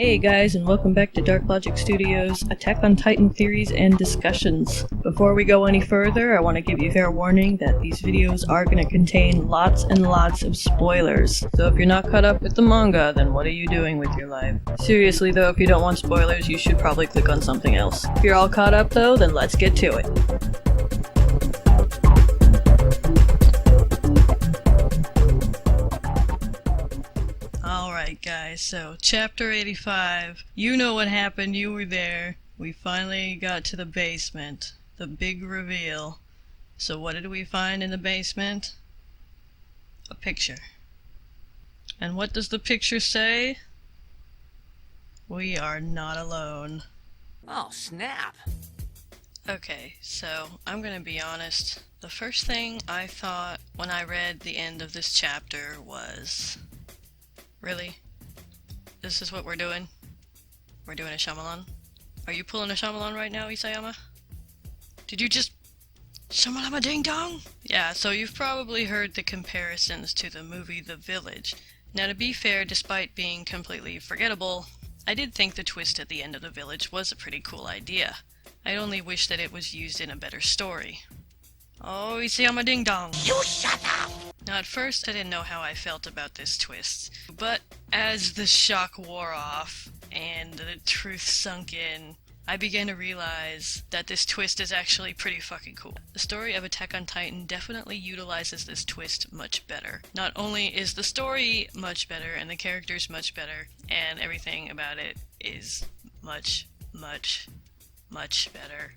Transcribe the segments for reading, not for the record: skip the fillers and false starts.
Hey guys, and welcome back to DarkLogic Studios' Attack on Titan theories and discussions. Before we go any further, I want to give you fair warning that these videos are going to contain lots and lots of spoilers. So if you're not caught up with the manga, then what are you doing with your life? Seriously though, if you don't want spoilers, you should probably click on something else. If you're all caught up though, then let's get to it. Alright guys, so chapter 85. You know what happened, you were there. We finally got to the basement. The big reveal. So what did we find in the basement? A picture. And what does the picture say? We are not alone. Oh, snap! Okay, so I'm gonna be honest. The first thing I thought when I read the end of this chapter was... Really? This is what we're doing? We're doing a Shyamalan? Are you pulling a Shyamalan right now, Isayama? Did you just... Shamalama ding dong? Yeah, so you've probably heard the comparisons to the movie The Village. Now to be fair, despite being completely forgettable, I did think the twist at the end of The Village was a pretty cool idea. I only wish that it was used in a better story. Oh, Isayama ding dong! You shut up! Now at first I didn't know how I felt about this twist, but as the shock wore off and the truth sunk in, I began to realize that this twist is actually pretty fucking cool. The story of Attack on Titan definitely utilizes this twist much better. Not only is the story much better and the characters much better, and everything about it is much better,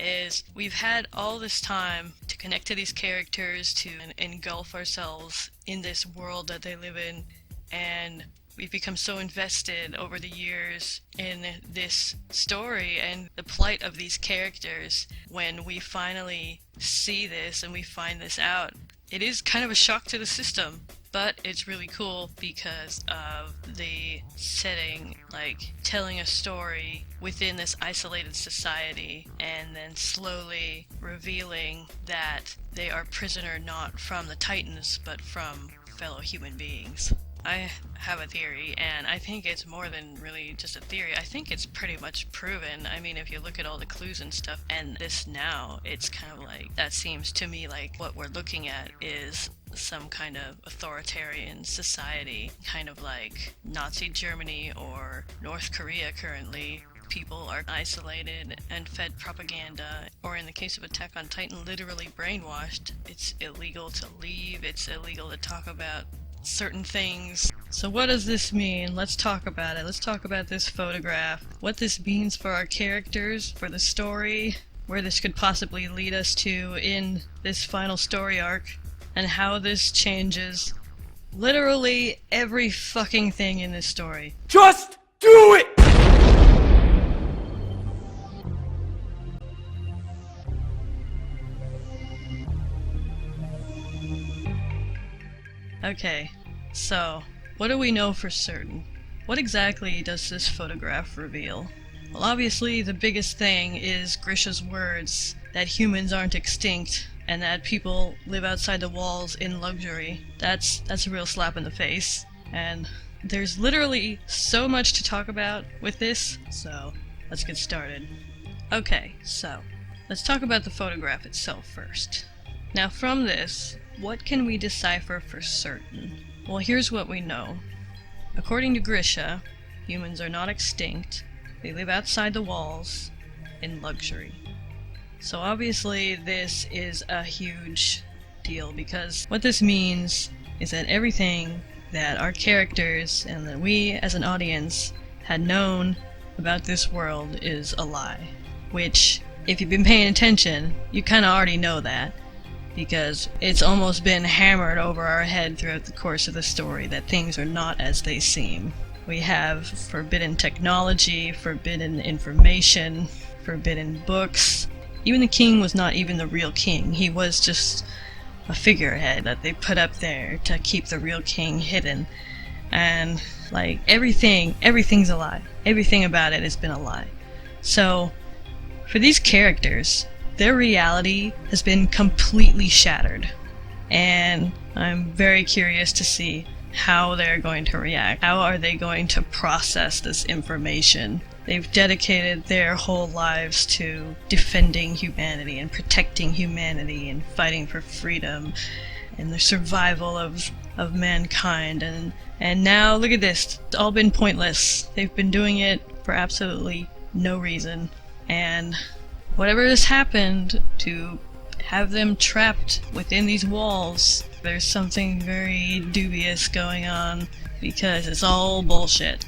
is we've had all this time to connect to these characters, to engulf ourselves in this world that they live in, and we've become so invested over the years in this story and the plight of these characters. When we finally see this and we find this out, it is kind of a shock to the system. But it's really cool because of the setting, like telling a story within this isolated society and then slowly revealing that they are prisoner not from the Titans but from fellow human beings. I have a theory, and I think it's more than really just a theory. I think it's pretty much proven. I mean, if you look at all the clues and stuff, and this now, it's kind of like, that seems to me like what we're looking at is some kind of authoritarian society, kind of like Nazi Germany or North Korea currently. People are isolated and fed propaganda, or in the case of Attack on Titan, literally brainwashed. It's illegal to leave, it's illegal to talk about certain things. So what does this mean? Let's talk about it. Let's talk about this photograph. What this means for our characters, for the story, where this could possibly lead us to in this final story arc, and how this changes literally every fucking thing in this story. Just do it! Okay, so what do we know for certain? What exactly does this photograph reveal? Well, obviously the biggest thing is Grisha's words that humans aren't extinct and that people live outside the walls in luxury. That's a real slap in the face, and there's literally so much to talk about with this, so let's get started. Okay, so let's talk about the photograph itself first. Now from this, what can we decipher for certain? Well, here's what we know. According to Grisha, humans are not extinct. They live outside the walls in luxury. So obviously this is a huge deal, because what this means is that everything that our characters and that we as an audience had known about this world is a lie. Which, if you've been paying attention, you kinda already know that, because it's almost been hammered over our head throughout the course of the story that things are not as they seem. We have forbidden technology, forbidden information, forbidden books. Even the king was not even the real king. He was just a figurehead that they put up there to keep the real king hidden. And like everything's a lie. Everything about it has been a lie. So for these characters, their reality has been completely shattered. And I'm very curious to see how they're going to react. How are they going to process this information? They've dedicated their whole lives to defending humanity and protecting humanity and fighting for freedom and the survival of mankind. And now, look at this. It's all been pointless. They've been doing it for absolutely no reason. And whatever has happened to have them trapped within these walls, there's something very dubious going on, because it's all bullshit.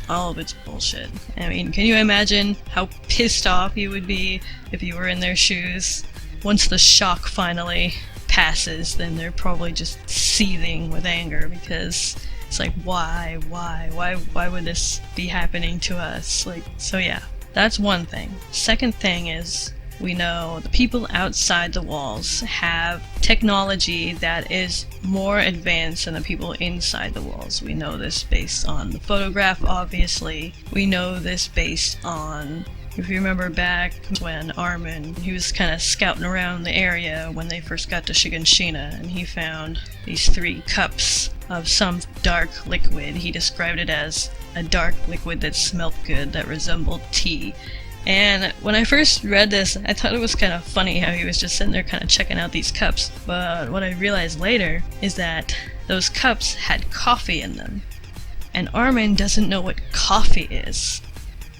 All of it's bullshit. I mean, can you imagine how pissed off you would be if you were in their shoes? Once the shock finally passes, then they're probably just seething with anger, because it's like, why would this be happening to us? Like, so yeah, that's one thing. Second thing is, we know the people outside the walls have technology that is more advanced than the people inside the walls. We know this based on the photograph, obviously. We know this based on, if you remember back when Armin, he was kind of scouting around the area when they first got to Shiganshina, and he found these 3 cups of some dark liquid. He described it as a dark liquid that smelt good, that resembled tea. And when I first read this, I thought it was kind of funny how he was just sitting there kind of checking out these cups. But what I realized later is that those cups had coffee in them. And Armin doesn't know what coffee is.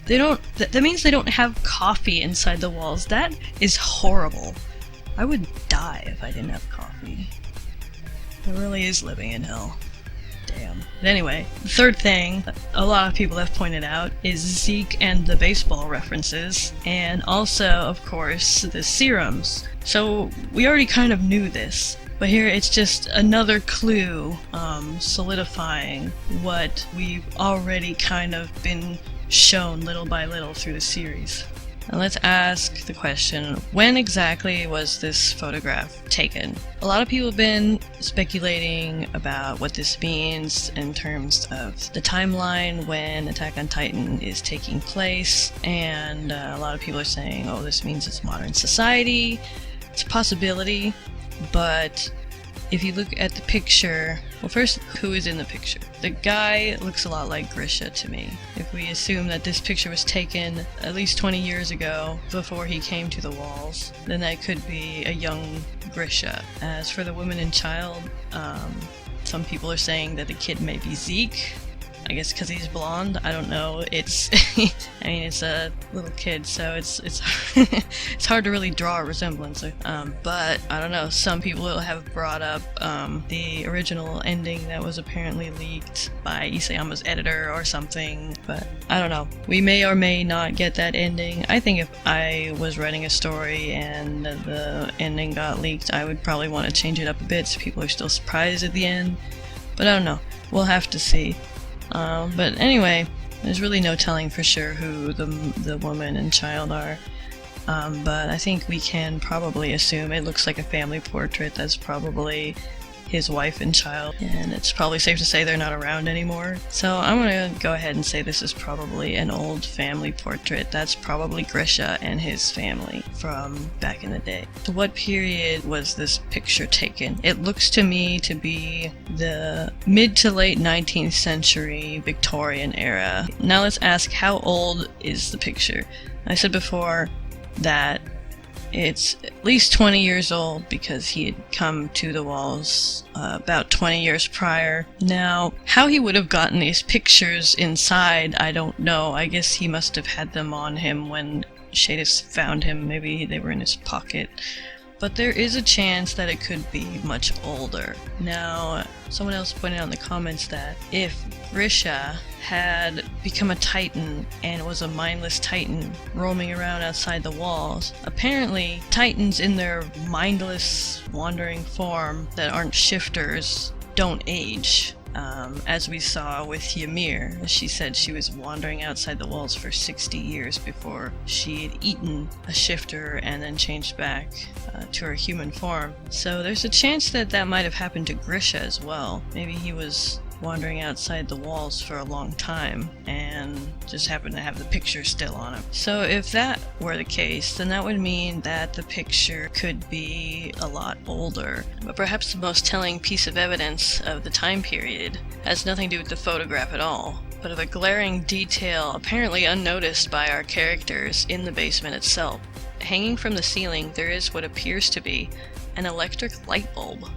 That means they don't have coffee inside the walls. That is horrible. I would die if I didn't have coffee. It really is living in hell. Damn. But anyway, the third thing a lot of people have pointed out is Zeke and the baseball references, and also, of course, the serums. So we already kind of knew this, but here it's just another clue solidifying what we've already kind of been shown little by little through the series. Now let's ask the question, when exactly was this photograph taken? A lot of people have been speculating about what this means in terms of the timeline when Attack on Titan is taking place, and a lot of people are saying, oh, this means it's modern society. It's a possibility, but if you look at the picture, well, first, who is in the picture? The guy looks a lot like Grisha to me. If we assume that this picture was taken at least 20 years ago, before he came to the walls, then that could be a young Grisha. As for the woman and child, some people are saying that the kid may be Zeke. I guess because he's blonde. I don't know. It's, I mean, it's a little kid, so it's it's hard to really draw a resemblance. But I don't know. Some people have brought up the original ending that was apparently leaked by Isayama's editor or something. But I don't know. We may or may not get that ending. I think if I was writing a story and the ending got leaked, I would probably want to change it up a bit so people are still surprised at the end. But I don't know. We'll have to see. But anyway, there's really no telling for sure who the woman and child are. But I think we can probably assume it looks like a family portrait. That's probably his wife and child, and it's probably safe to say they're not around anymore. So I'm gonna go ahead and say this is probably an old family portrait. That's probably Grisha and his family from back in the day. So what period was this picture taken? It looks to me to be the mid to late 19th century Victorian era. Now let's ask, how old is the picture? I said before that it's at least 20 years old because he had come to the walls about 20 years prior. Now, how he would have gotten these pictures inside, I don't know. I guess he must have had them on him when Shadis found him. Maybe they were in his pocket. But there is a chance that it could be much older. Now, someone else pointed out in the comments that if Grisha had become a Titan and was a mindless Titan roaming around outside the walls, apparently Titans in their mindless wandering form that aren't shifters don't age. As we saw with Ymir, she said she was wandering outside the walls for 60 years before she had eaten a shifter and then changed back to her human form. So there's a chance that that might have happened to Grisha as well. Maybe he was wandering outside the walls for a long time and just happened to have the picture still on it. So if that were the case, then that would mean that the picture could be a lot older. But perhaps the most telling piece of evidence of the time period has nothing to do with the photograph at all, but of a glaring detail apparently unnoticed by our characters in the basement itself. Hanging from the ceiling, there is what appears to be an electric light bulb.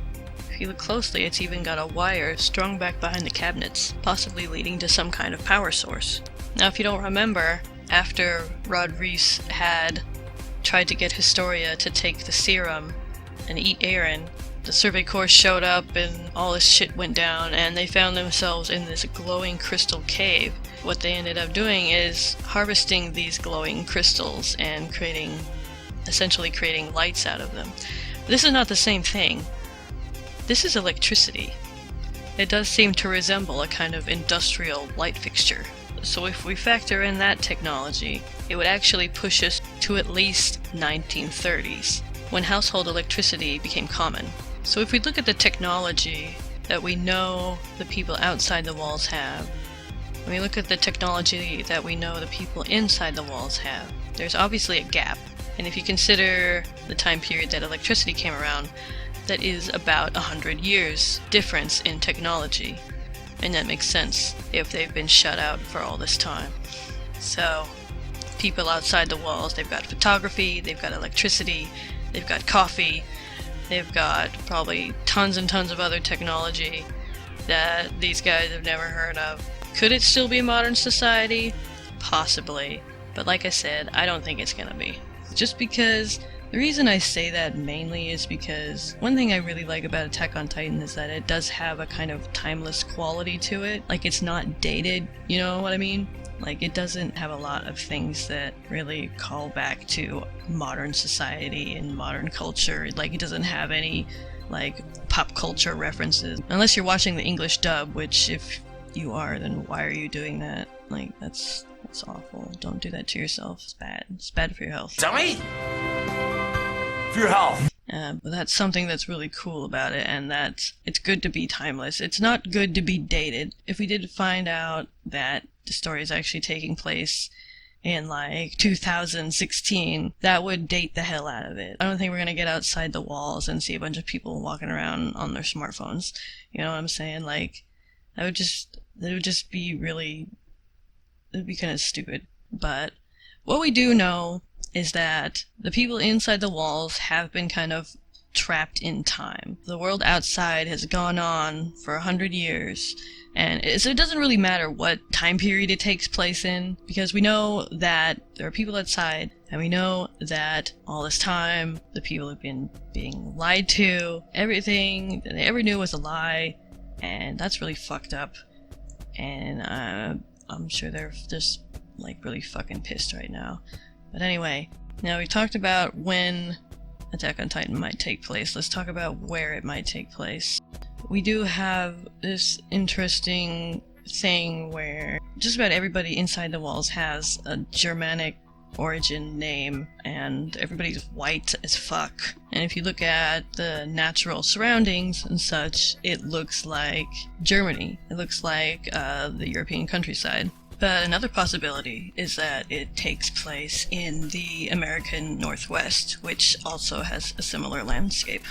If you look closely, it's even got a wire strung back behind the cabinets, possibly leading to some kind of power source. Now, if you don't remember, after Rodriguez had tried to get Historia to take the serum and eat Aaron, the Survey Corps showed up and all this shit went down, and they found themselves in this glowing crystal cave. What they ended up doing is harvesting these glowing crystals and essentially creating lights out of them. This is not the same thing. This is electricity. It does seem to resemble a kind of industrial light fixture. So if we factor in that technology, it would actually push us to at least 1930s, when household electricity became common. So if we look at the technology that we know the people outside the walls have, when we look at the technology that we know the people inside the walls have, there's obviously a gap. And if you consider the time period that electricity came around, that is about 100 years difference in technology. And that makes sense if they've been shut out for all this time. So, people outside the walls, they've got photography, they've got electricity, they've got coffee, they've got probably tons and tons of other technology that these guys have never heard of. Could it still be modern society? Possibly. But like I said, I don't think it's gonna be. Just because the reason I say that mainly is because one thing I really like about Attack on Titan is that it does have a kind of timeless quality to it. Like, it's not dated, you know what I mean? Like, it doesn't have a lot of things that really call back to modern society and modern culture. Like, it doesn't have any, like, pop culture references. Unless you're watching the English dub, which if you are, then why are you doing that? Like, that's awful. Don't do that to yourself. It's bad. It's bad for your health. Dummy! For your health. But that's something that's really cool about it, and that it's good to be timeless. It's not good to be dated. If we did find out that the story is actually taking place in like 2016, that would date the hell out of it. I don't think we're gonna get outside the walls and see a bunch of people walking around on their smartphones. You know what I'm saying? Like, that would just be really, it'd be kind of stupid. But what we do know is that the people inside the walls have been kind of trapped in time. The world outside has gone on for 100 years, and so it doesn't really matter what time period it takes place in, because we know that there are people outside, and we know that all this time the people have been being lied to. Everything that they ever knew was a lie, and that's really fucked up. And I'm sure they're just like really fucking pissed right now. But anyway, now we talked about when Attack on Titan might take place. Let's talk about where it might take place. We do have this interesting thing where just about everybody inside the walls has a Germanic origin name, and everybody's white as fuck. And if you look at the natural surroundings and such, it looks like Germany. It looks like the European countryside. But another possibility is that it takes place in the American Northwest, which also has a similar landscape.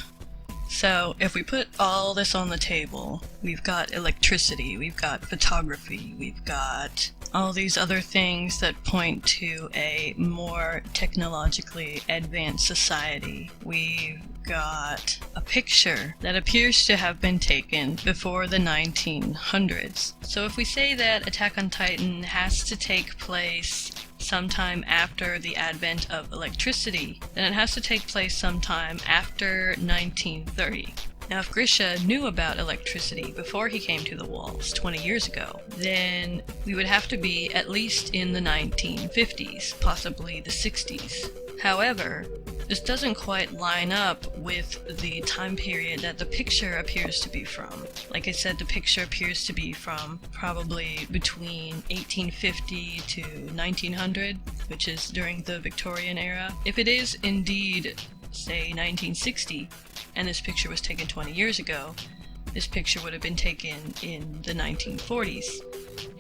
So if we put all this on the table, we've got electricity, we've got photography, we've got all these other things that point to a more technologically advanced society. We've got a picture that appears to have been taken before the 1900s. So if we say that Attack on Titan has to take place sometime after the advent of electricity, then it has to take place sometime after 1930. Now, if Grisha knew about electricity before he came to the walls 20 years ago, then we would have to be at least in the 1950s, possibly the 60s. However, this doesn't quite line up with the time period that the picture appears to be from. Like I said, the picture appears to be from probably between 1850 to 1900, which is during the Victorian era. If it is indeed, say, 1960, and this picture was taken 20 years ago, this picture would have been taken in the 1940s.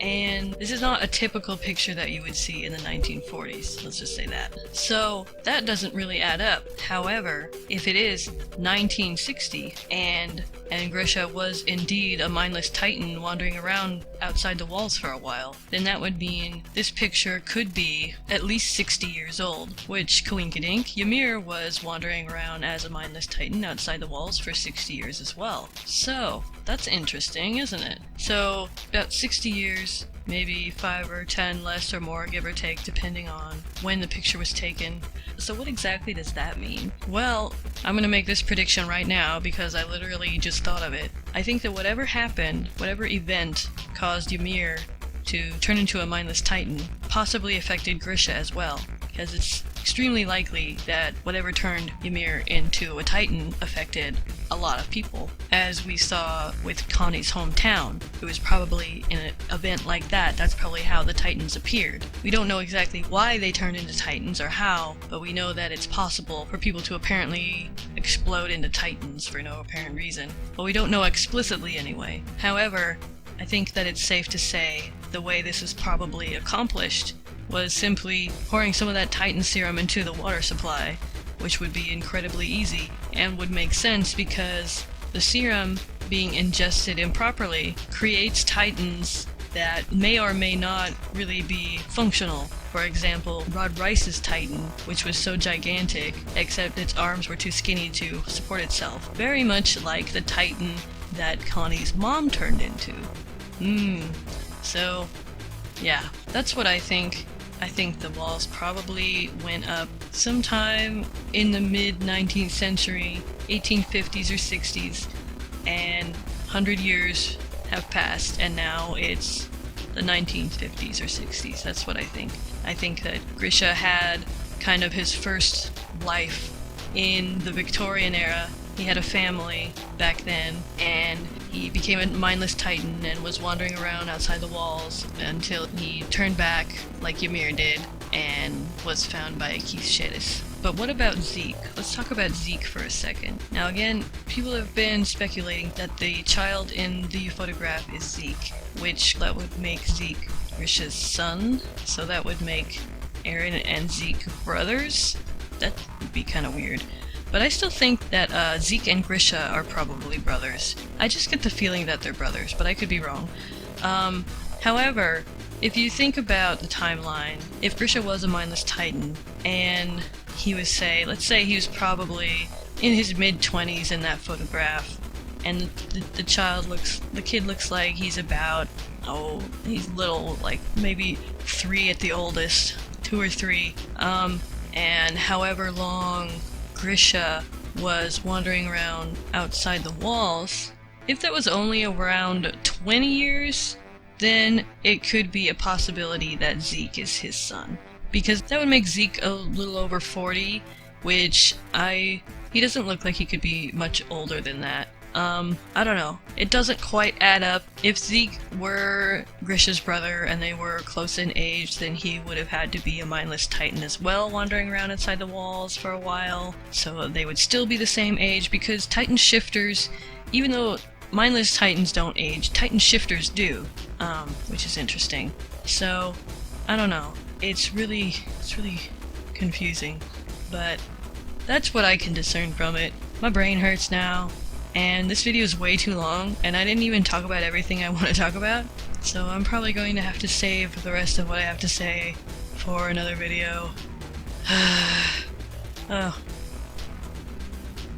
And this is not a typical picture that you would see in the 1940s, let's just say that. So that doesn't really add up. However, if it is 1960 and Grisha was indeed a mindless titan wandering around outside the walls for a while, then that would mean this picture could be at least 60 years old, which, coinkydink, Ymir was wandering around as a mindless titan outside the walls for 60 years as well. So that's interesting, isn't it? So about 60 years, maybe 5 or 10 less or more, give or take, depending on when the picture was taken. So what exactly does that mean? Well, I'm gonna make this prediction right now because I literally just thought of it. I think that whatever happened, whatever event caused Ymir to turn into a mindless titan, possibly affected Grisha as well, because it's extremely likely that whatever turned Ymir into a titan affected a lot of people. As we saw with Connie's hometown, it was probably in an event like that, that's probably how the titans appeared. We don't know exactly why they turned into titans or how, but we know that it's possible for people to apparently explode into titans for no apparent reason. But we don't know explicitly anyway. However, I think that it's safe to say the way this is probably accomplished was simply pouring some of that Titan serum into the water supply, which would be incredibly easy and would make sense because the serum being ingested improperly creates Titans that may or may not really be functional. For example, Rod Rice's Titan, which was so gigantic, except its arms were too skinny to support itself. Very much like the Titan that Connie's mom turned into. So, yeah, that's what I think. I think the walls probably went up sometime in the mid-19th century, 1850s or 60s, and 100 years have passed, and now it's the 1950s or 60s. That's what I think. I think that Grisha had kind of his first life in the Victorian era. He had a family back then, and he became a mindless titan and was wandering around outside the walls until he turned back like Ymir did and was found by Keith Shedis. But what about Zeke? Let's talk about Zeke for a second. Now again, people have been speculating that the child in the photograph is Zeke, which that would make Zeke Grisha's son, so that would make Aaron and Zeke brothers. That would be kind of weird. But I still think that Zeke and Grisha are probably brothers. I just get the feeling that they're brothers, but I could be wrong. However, if you think about the timeline, if Grisha was a mindless titan, and he was, let's say he was probably in his mid-20s in that photograph, and the kid looks like he's about, he's little, like maybe 3 at the oldest, 2 or 3, and however long Grisha was wandering around outside the walls, if that was only around 20 years, then it could be a possibility that Zeke is his son. Because that would make Zeke a little over 40, which he doesn't look like he could be much older than that. I don't know. It doesn't quite add up. If Zeke were Grisha's brother and they were close in age, then he would have had to be a mindless titan as well, wandering around outside the walls for a while. So they would still be the same age, because titan shifters, even though mindless titans don't age, titan shifters do, which is interesting. So, I don't know. It's really confusing, but that's what I can discern from it. My brain hurts now. And this video is way too long, and I didn't even talk about everything I want to talk about, so I'm probably going to have to save the rest of what I have to say for another video. Oh.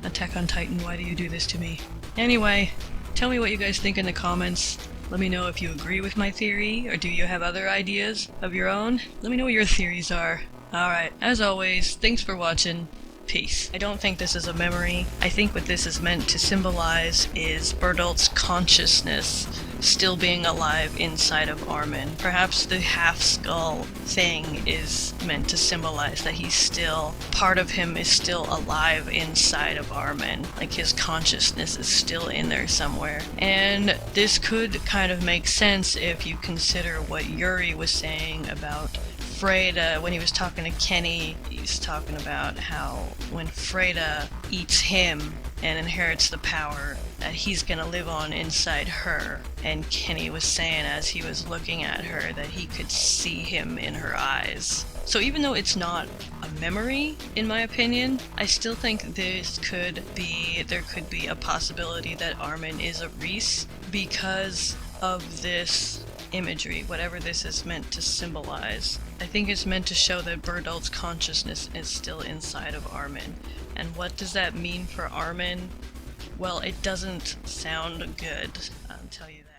Attack on Titan, why do you do this to me? Anyway, tell me what you guys think in the comments. Let me know if you agree with my theory, or do you have other ideas of your own? Let me know what your theories are. Alright, as always, thanks for watching. Peace. I don't think this is a memory. I think what this is meant to symbolize is Bertholdt's consciousness still being alive inside of Armin. Perhaps the half-skull thing is meant to symbolize that part of him is still alive inside of Armin. Like his consciousness is still in there somewhere. And this could kind of make sense if you consider what Yuri was saying about Freda. When he was talking to Kenny, he's talking about how when Freda eats him and inherits the power, that he's gonna live on inside her. And Kenny was saying as he was looking at her that he could see him in her eyes. So even though it's not a memory, in my opinion, I still think there could be a possibility that Armin is a Reese because of this imagery, whatever this is meant to symbolize. I think it's meant to show that Bertholdt's consciousness is still inside of Armin. And what does that mean for Armin? Well, it doesn't sound good, I'll tell you that.